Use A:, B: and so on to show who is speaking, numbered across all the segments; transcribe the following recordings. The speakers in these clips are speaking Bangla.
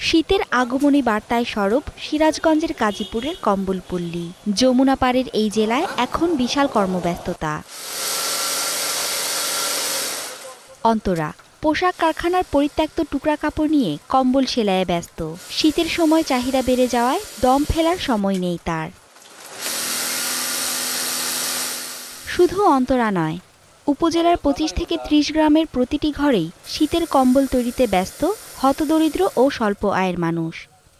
A: শীতের আগমনী বার্তায় স্বরূপ সিরাজগঞ্জের গাজীপুরের কম্বলপল্লী। যমুনা পাড়ের এই জেলায় এখন বিশাল কর্মব্যস্ততা। অন্তরা পোশাক কারখানার পরিত্যক্ত টুকরা কাপড় নিয়ে কম্বল সেলাইয়ে ব্যস্ত। শীতের সময় চাহিদা বেড়ে যাওয়ায় দম ফেলার সময় নেই তার। শুধু অন্তরা নয়, উপজেলার ২৫ থেকে ৩০ গ্রামের প্রতিটি ঘরেই শীতের কম্বল তৈরিতে ব্যস্ত হতদরিদ্র ও স্বল্প আয়ের মানুষ।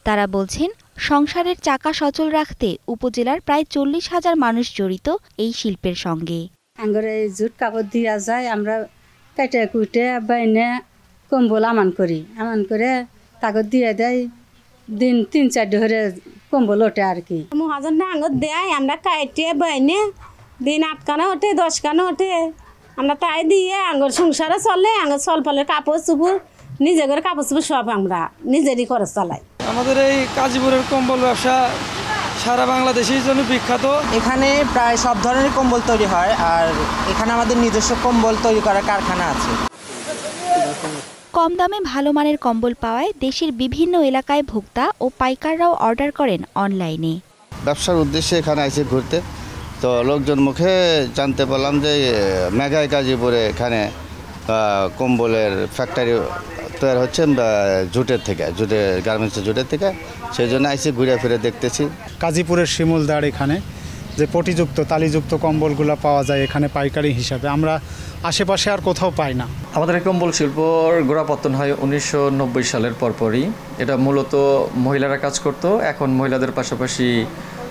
A: তারা বলছেন, সংসারের চাকা সচল রাখতে উপজেলার প্রায় ৪০,০০০ মানুষ জড়িত এই শিল্পের সঙ্গে।
B: আঙ্গরে জুট কাপড় দিয়া যায়, আমরা কেটে কুটে বাইনে কম্বল আমান করে তাকে দিয়ে দেয়। দিন ৩-৪ ধরে কম্বল ওঠে আর কি।
C: মহাজন আঙুর দেয়, আমরা কাটে বাইনে দিন ৮ কানা ওঠে 10 কানা ওঠে, আমরা তাই দিয়ে আঙ্গুর সংসারে চলে। আঙ্গুর সলফলের কাপড় চুপুর নিজে করে কাপড় চুপুর সব আমরা নিজেরই করে চালাই।
D: আমাদের এই গাজীপুরের কম্বল ব্যবসা সারা বাংলাদেশের জন্য বিখ্যাত।
E: এখানে প্রায় সব ধরনের কম্বল তৈরি হয়, আর এখানে আমাদের নিজস্ব কম্বল তৈরি করার কারখানা আছে।
A: কম দামে ভালো মানের কম্বল পাওয়ায় দেশের বিভিন্ন এলাকায় ভোক্তা ও পাইকাররাও অর্ডার করেন অনলাইনে।
F: ব্যবসার উদ্দেশ্যে এখানে আইসি ঘুরতে, তো লোকজন মুখে জানতে পারলাম যে মেঘায় গাজীপুরে এখানে কম্বলের ফ্যাক্টরি তৈরি হচ্ছে জুটের গার্মেন্টসের জুটের থেকে। সেই জন্য আইসি ঘুরে ফিরে দেখতেছি।
G: গাজীপুরের শিমুলদার এখানে যে পটিযুক্ত তালিযুক্ত কম্বলগুলো পাওয়া যায় এখানে পাইকারি হিসাবে, আমরা আশেপাশে আর কোথাও পাই না।
H: আমাদের এই কম্বল শিল্পর গোড়াপত্তন হয় ১৯৯০ সালের পরপরই। এটা মূলত মহিলারা কাজ করত, এখন মহিলাদের পাশাপাশি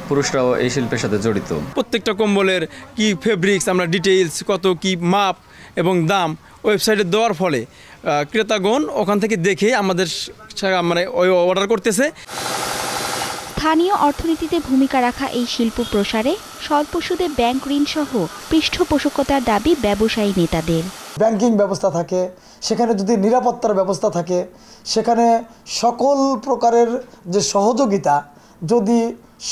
H: পুরুষরাও এই শিল্পের সাথে জড়িত।
D: প্রত্যেকটা কম্বলের কি ফেব্রিক্স, আমরা ডিটেইলস কত কি মাপ এবং দাম ওয়েবসাইটে দেওয়ার ফলে ক্রেতাগণ ওখান থেকে দেখে আমাদের মানে অর্ডার করতেছে।
A: স্থানীয় অর্থনীতিতে ভূমিকা রাখা এই শিল্প প্রসারে স্বল্প সুদে ব্যাংক ঋণ সহ পৃষ্ঠপোষকতার দাবি ব্যবসায়ী নেতাদের।
I: ব্যাংকিং ব্যবস্থা থাকে, সেখানে যদি নিরাপত্তার ব্যবস্থা থাকে, সেখানে সকল প্রকারের যে সহযোগিতা যদি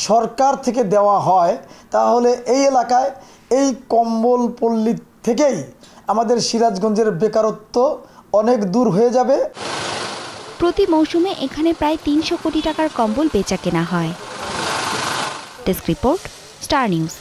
I: সরকার থেকে দেওয়া হয়, তাহলে এই এলাকায় এই কম্বল পল্লী থেকেই আমাদের সিরাজগঞ্জের বেকারত্ব অনেক দূর হয়ে যাবে।
A: প্রতি মৌসুমে এখানে প্রায় ৩০০ কোটি টাকার কম্বল বেচা কেনা হয়। Desk report, star news.